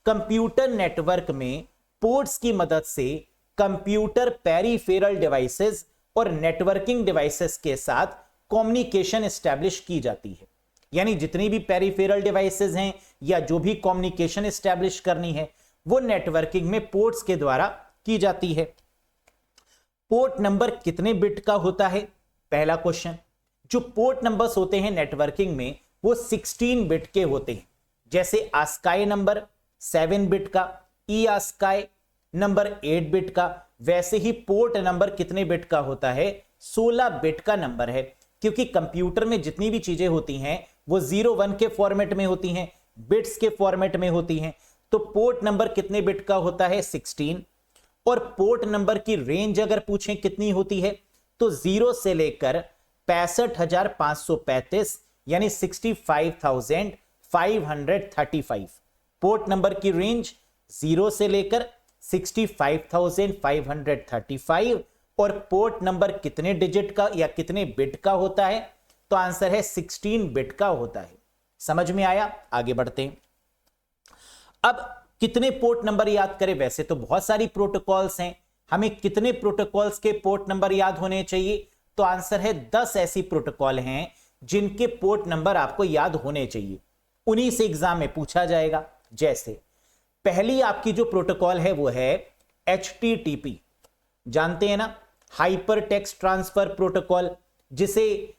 Computer network में ports की मदद से कंप्यूटर पेरिफेरल डिवाइसेस और नेटवर्किंग डिवाइसेस के साथ कम्युनिकेशन एस्टैब्लिश की जाती है। यानी जितनी भी पेरिफेरल डिवाइसेस हैं या जो भी कम्युनिकेशन एस्टैब्लिश करनी है वो नेटवर्किंग में पोर्ट्स के द्वारा की जाती है। पोर्ट नंबर कितने बिट का होता है? पहला क्वेश्चन। जो पोर्ट नंबर्स होते हैं नेटवर्किंग में वो 16 बिट के होते हैं। जैसे आस्काई नंबर 7 बिट का, ई आस्काई नंबर 8 बिट का, वैसे ही पोर्ट नंबर कितने बिट का होता है? 16 बिट का नंबर है। क्योंकि कंप्यूटर में जितनी भी चीजें होती हैं वो 0-1 के फॉर्मेट में होती हैं, बिट्स के फॉर्मेट में होती हैं। तो पोर्ट नंबर कितने बिट का होता है? 16। और पोर्ट नंबर की रेंज अगर पूछें कितनी होती है तो 0 से लेकर 65,535 यानी 65,535। पोर्ट नंबर की रेंज 0 से लेकर 65,535। और पोर्ट नंबर कितने डिजिट का या कितने बिट का होता है? तो आंसर है 16 बिट का होता है। समझ में आया? आगे बढ़ते हैं। अब कितने पोर्ट नंबर याद करें? वैसे तो बहुत सारी प्रोटोकॉल्स हैं, हमें कितने प्रोटोकॉल्स के पोर्ट नंबर याद होने चाहिए? तो आंसर है 10 ऐसी प्रोटोकॉल हैं जिनके पोर्ट नंबर आपको याद होने चाहिए। उन्हीं से एग्जाम में पूछा जाएगा। जैसे पहली आपकी जो प्रोटोकॉल है वो है HTTP, जानते हैं ना, हाइपर टेक्स्ट ट्रांसफर प्रोटोकॉल, जिसे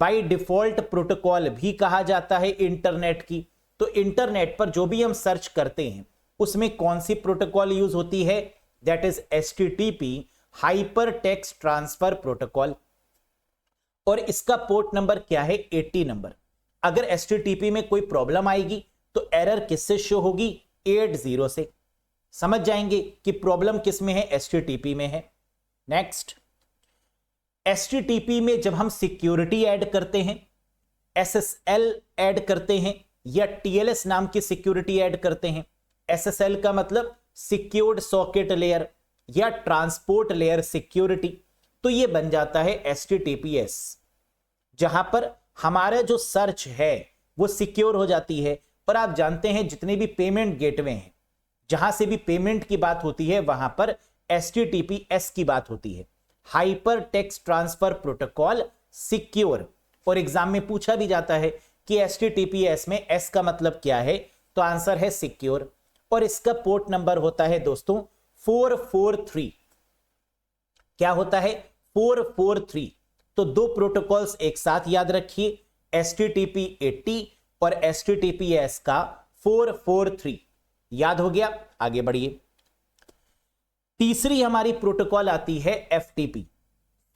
बाय डिफॉल्ट प्रोटोकॉल भी कहा जाता है इंटरनेट की। तो इंटरनेट पर जो भी हम सर्च करते हैं उसमें कौन सी प्रोटोकॉल यूज होती है? That is HTTP, hyper text transfer protocol. और इसका पोर्ट नंबर क्या है? 80 नंबर। अगर HTTP में कोई प्रॉब्लम आएगी तो एरर किससे शो होगी? 80 से। समझ जाएंगे कि प्रॉब्लम किस में है? HTTP में है। नेक्स्ट, HTTP में जब हम सिक्योरिटी ऐड करते हैं, SSL ऐड करते हैं या TLS नाम की सिक्योरिटी ऐड करते हैं, SSL का मतलब सिक्योर्ड सॉकेट लेयर या ट्रांसपोर्ट लेयर सिक्योरिटी, तो ये बन जाता है HTTPS, जहां पर हमारा जो सर्च है वो सिक्योर हो जाती है। और आप जानते हैं जितने भी पेमेंट गेटवे हैं, जहां से भी पेमेंट की बात होती है वहां पर HTTPS की बात होती है, hyper text transfer protocol secure. और एग्जाम में पूछा भी जाता है कि HTTPS में S का मतलब क्या है? तो आंसर है सिक्योर। और इसका पोर्ट नंबर होता है दोस्तों 443। क्या होता है? 443। तो दो प्रोटोकॉल्स एक साथ याद रखिए, HTTP 80 और HTTPS का 443। याद हो गया? आगे बढ़िए। तीसरी हमारी प्रोटोकॉल आती है FTP,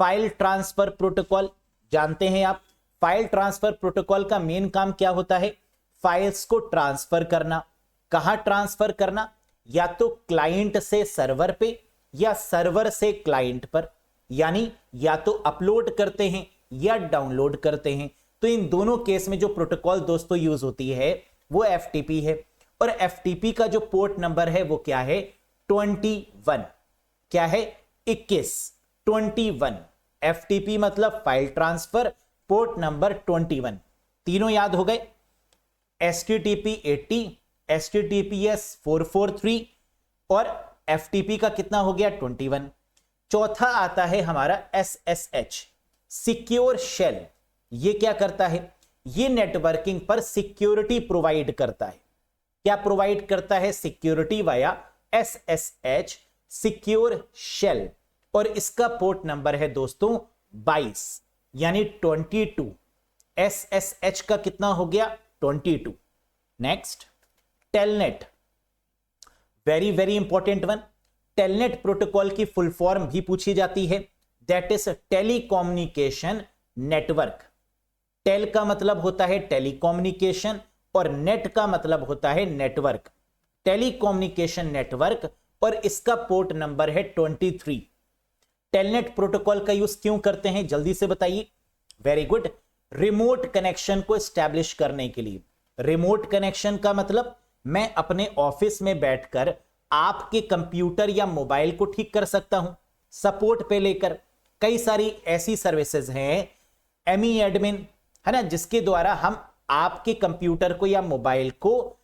फाइल ट्रांसफर प्रोटोकॉल। जानते हैं आप, फाइल ट्रांसफर प्रोटोकॉल का मेन काम क्या होता है? फाइल्स को ट्रांसफर करना। कहां ट्रांसफर करना? या तो क्लाइंट से सर्वर पे या सर्वर से क्लाइंट पर, यानी या तो अपलोड करते हैं या डाउनलोड करते हैं। तो इन दोनों केस में जो प्रोटोकॉल दोस्तों यूज होती है वो FTP है। और FTP का जो पोर्ट नंबर है वो क्या है? 21। क्या है? 21, 21। FTP मतलब फाइल ट्रांसफर, पोर्ट नंबर 21। तीनों याद हो गए? HTTP 80, HTTPS 443 और FTP का कितना हो गया? 21। चौथा आता है हमारा SSH, सिक्योर शेल। ये क्या करता है? ये नेटवर्किंग पर सिक्योरिटी प्रोवाइड करता है। क्या प्रोवाइड करता है? Security via SSH, secure shell. और इसका पोर्ट नंबर है दोस्तों 22 यानी 22। SSH का कितना हो गया? 22। Next, telnet, very very important one. Telnet protocol की फुल फॉर्म भी पूछी जाती है, that is telecommunication network. Tel का मतलब होता है टेलीकम्युनिकेशन और नेट का मतलब होता है नेटवर्क। टेलीकम्युनिकेशन नेटवर्क, और इसका पोर्ट नंबर है 23। टेलनेट प्रोटोकॉल का यूज क्यों करते हैं? जल्दी से बताइए। वेरी गुड, रिमोट कनेक्शन को एस्टैब्लिश करने के लिए। रिमोट कनेक्शन का मतलब मैं अपने ऑफिस में बैठकर आपके कंप्यूटर या मोबाइल को ठीक कर सकता हूं, सपोर्ट पे लेकर। कई सारी ऐसी सर्विसेज हैं, एमी एडमिन है ना, जिसके द्वारा हम आपके कंप्यूटर को या मोबाइल को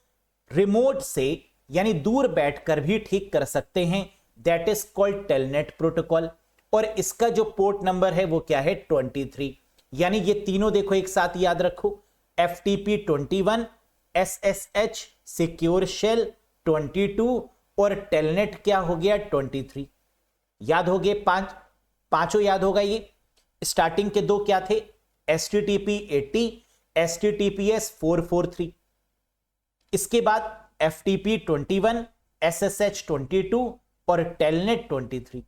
रिमोट से यानी दूर बैठकर भी ठीक कर सकते हैं, that is called telnet protocol. और इसका जो पोर्ट नंबर है वो क्या है 23। यानी ये तीनों देखो एक साथ याद रखो, FTP 21, SSH सिक्योर शेल 22 और टेलनेट क्या हो गया 23। याद हो गए, पांचों याद होगा। ये स्टार्टिंग के दो क्या थे, HTTP 80, HTTPS 443। इसके बाद FTP 21, SSH 22 और टेलनेट 23,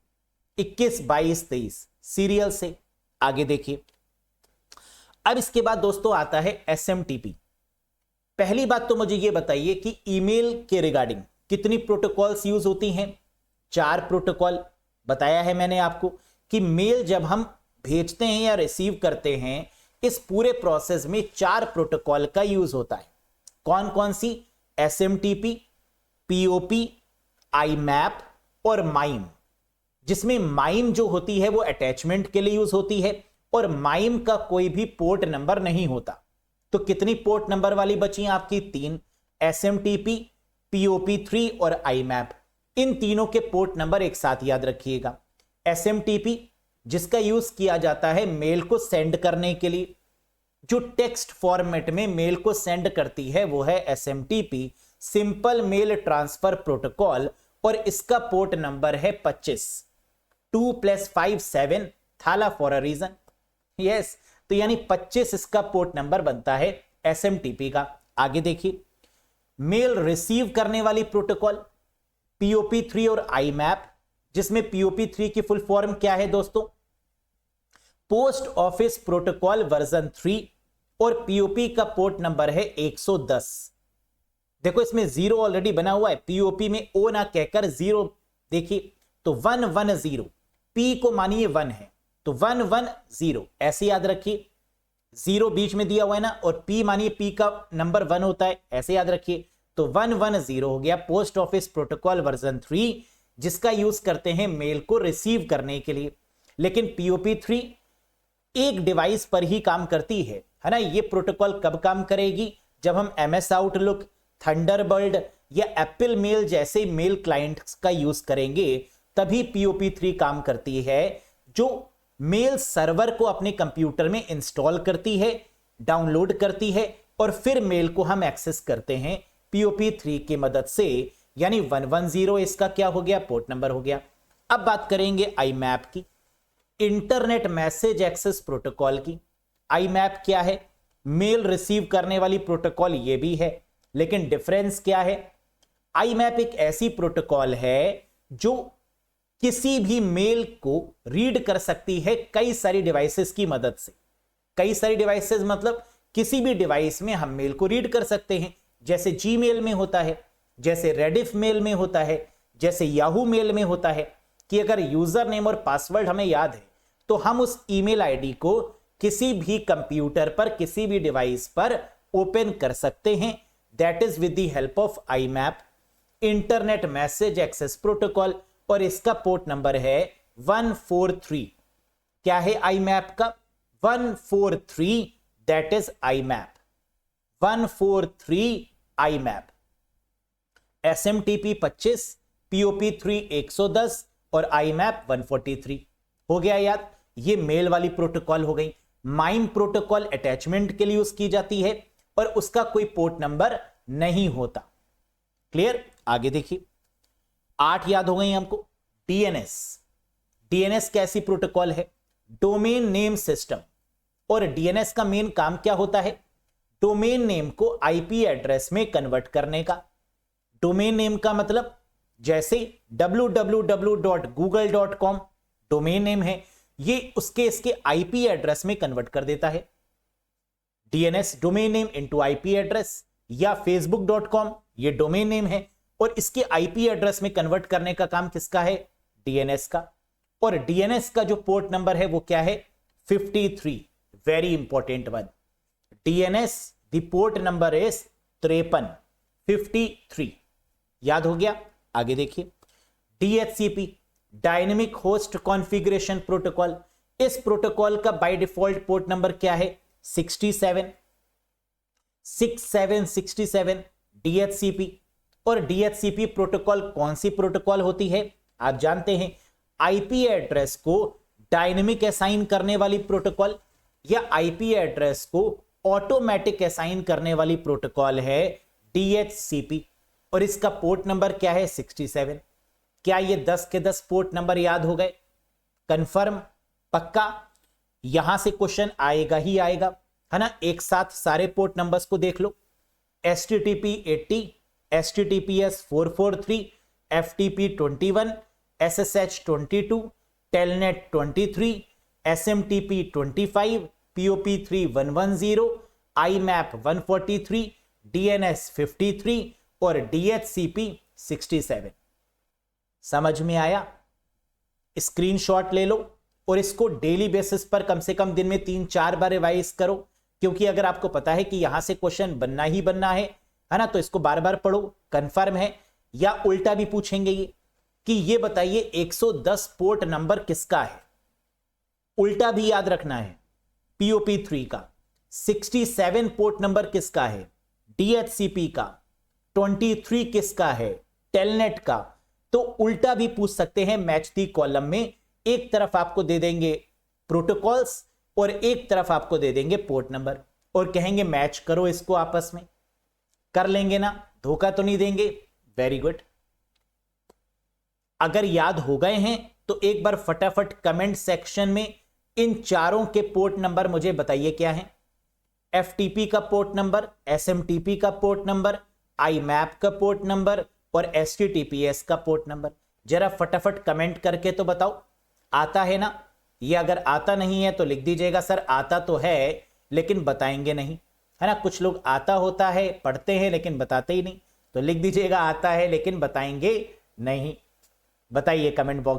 21, 22, 23 सीरियल से। आगे देखिए, अब इसके बाद दोस्तों आता है SMTP। पहली बात तो मुझे यह बताइए कि ईमेल के रिगार्डिंग कितनी प्रोटोकॉल्स यूज होती हैं? 4 प्रोटोकॉल बताया है मैंने आपको कि मेल जब हम भेजते हैं या रिसीव करते हैं, इस पूरे प्रोसेस में 4 प्रोटोकॉल का यूज होता है। कौन कौन सी? SMTP, POP, IMAP और MIME, जिसमें MIME जो होती है वो अटैचमेंट के लिए यूज होती है और MIME का कोई भी पोर्ट नंबर नहीं होता। तो कितनी पोर्ट नंबर वाली बची आपकी? 3, SMTP, POP3 और IMAP। इन तीनों के पोर्ट नंबर एक साथ याद रखिएगा। SMTP जिसका यूज किया जाता है मेल को सेंड करने के लिए, जो टेक्स्ट फॉर्मेट में मेल को सेंड करती है वो है SMTP, simple mail transfer protocol, और इसका पोर्ट नंबर है 25। 2 + 5 7 थाला फॉर अ रीजन। यस, तो यानी 25 इसका पोर्ट नंबर बनता है SMTP का। आगे देखिए, मेल रिसीव करने वाली प्रोटोकॉल POP3 और IMAP, जिसमें POP3 की फुल फॉर्म क्या है दोस्तों? पोस्ट ऑफिस प्रोटोकॉल वर्जन 3, और POP का पोर्ट नंबर है 110। देखो इसमें 0 ऑलरेडी बना हुआ है, POP में O ना कहकर 0 देखिए, तो 110, P को मानिए 1 है तो 110 ऐसे याद रखिए। 0 बीच में दिया हुआ है ना, और P मानिए P का नंबर 1 होता है, ऐसे याद रखिए। तो 110 हो गया पोस्ट ऑफिस प्रोटोकॉल वर्जन 3, जिसका यूज करते हैं मेल को रिसीव करने के लिए। लेकिन POP3 एक डिवाइस पर ही काम करती है ना। ये प्रोटोकॉल कब काम करेगी? जब हम MS आउटलुक, थंडरबर्ड या एप्पल मेल जैसे मेल क्लाइंट्स का यूज करेंगे, तभी POP3 काम करती है, जो मेल सर्वर को अपने कंप्यूटर में इंस्टॉल करती है, डाउनलोड करती है, और फिर मेल को हम एक्सेस करते हैं POP3 की मदद से। यानी 110 इसका क्या हो गया? पोर्ट नंबर हो गया। अब बात करेंगे IMAP की, इंटरनेट मैसेज एक्सेस प्रोटोकॉल की। IMAP क्या है? मेल रिसीव करने वाली प्रोटोकॉल ये भी है, लेकिन डिफरेंस क्या है? IMAP एक ऐसी प्रोटोकॉल है जो किसी भी मेल को रीड कर सकती है कई सारी डिवाइसेस की मदद से। कई सारी डिवाइसेस मतलब किसी भी डिवाइस में हम मेल को रीड कर सकते हैं, जैसे Gmail में होता है, जैसे रेडिफ मेल में होता है, जैसे याहू मेल में होता है, कि अगर यूजर नेम और पासवर्ड हमें याद है तो हम उस ईमेल आईडी को किसी भी कंप्यूटर पर, किसी भी डिवाइस पर ओपन कर सकते हैं। That is with the help of IMAP, internet message access protocol, और इसका पोर्ट नंबर है 143। क्या है IMAP का? 143, that is IMAP, 143 IMAP। SMTP 25, POP3 110 और IMAP 143 हो गया याद। ये मेल वाली प्रोटोकॉल हो गई। MIME प्रोटोकॉल अटैचमेंट के लिए यूज की जाती है और उसका कोई पोर्ट नंबर नहीं होता। क्लियर? आगे देखिए, 8 याद हो गई हमको। DNS कैसी प्रोटोकॉल है? Domain name system. और DNS का मेन काम क्या होता है? डोमेन नेम को IP एड्रेस में कन्वर्ट करने का। डोमेन नेम का मतलब जैसे www.google.com डोमेन नेम है, ये इसके IP एड्रेस में कन्वर्ट कर देता है। DNS domain name into IP address, या facebook.com ये डोमेन नेम है और इसके IP एड्रेस में कन्वर्ट करने का काम किसका है? DNS का। और DNS का जो पोर्ट नंबर है वो क्या है? 53, very important one. DNS the port number is 53, याद हो गया। आगे देखिए, DHCP dynamic host configuration protocol. इस प्रोटोकॉल का बाय डिफॉल्ट पोर्ट नंबर क्या है? 67 DHCP। और DHCP प्रोटोकॉल कौन सी प्रोटोकॉल होती है? आप जानते हैं आईपी एड्रेस को डायनेमिक असाइन करने वाली प्रोटोकॉल या आईपी एड्रेस को ऑटोमेटिक असाइन करने वाली प्रोटोकॉल है DHCP। और इसका पोर्ट नंबर क्या है? 67। क्या ये 10 के 10 पोर्ट नंबर याद हो गए? कंफर्म, पक्का? यहां से क्वेश्चन आएगा ही आएगा, है ना। एक साथ सारे पोर्ट नंबर्स को देख लो। HTTP 80, HTTPS 443, FTP 21, SSH 22, Telnet 23, SMTP 25, POP3 110, IMAP 143, DNS 53 और DHCP 67। समझ में आया? स्क्रीनशॉट ले लो और इसको डेली बेसिस पर कम से कम दिन में 3-4 बार रिवाइज करो, क्योंकि अगर आपको पता है कि यहां से क्वेश्चन बनना ही बनना है ना, तो इसको बार बार पढ़ो। कंफर्म है? या उल्टा भी पूछेंगे ये कि ये बताइए 110 पोर्ट नंबर किसका है? उल्टा भी याद रखना है। POP3 का 67 पोर्ट नंबर किसका है? DHCP का 23 किसका है? टेलनेट का। तो उल्टा भी पूछ सकते हैं मैच दी कॉलम में। एक तरफ आपको दे देंगे प्रोटोकॉल्स और एक तरफ आपको दे देंगे पोर्ट नंबर और कहेंगे मैच करो इसको आपस में। कर लेंगे ना? धोखा तो नहीं देंगे? Very good. अगर याद हो गए हैं तो एक बार फटाफट कमेंट सेक्शन में इन चारों के पोर्ट नंबर मुझे बताइए क्या है। FTP का पोर्ट नंबर, SMTP का पोर्ट नंबर, IMAP का पोर्ट नंबर और HTTPS का पोर्ट नंबर। जरा फटाफट कमेंट करके तो बताओ, आता है ना? ये अगर आता नहीं है तो लिख दीजिएगा सर आता तो है लेकिन बताएंगे नहीं, है ना। कुछ लोग आता होता है, पढ़ते हैं लेकिन बताते ही नहीं, तो लिख दीजिएगा आता है लेकिन बताएंगे नहीं। बताइए कमेंट बॉक्स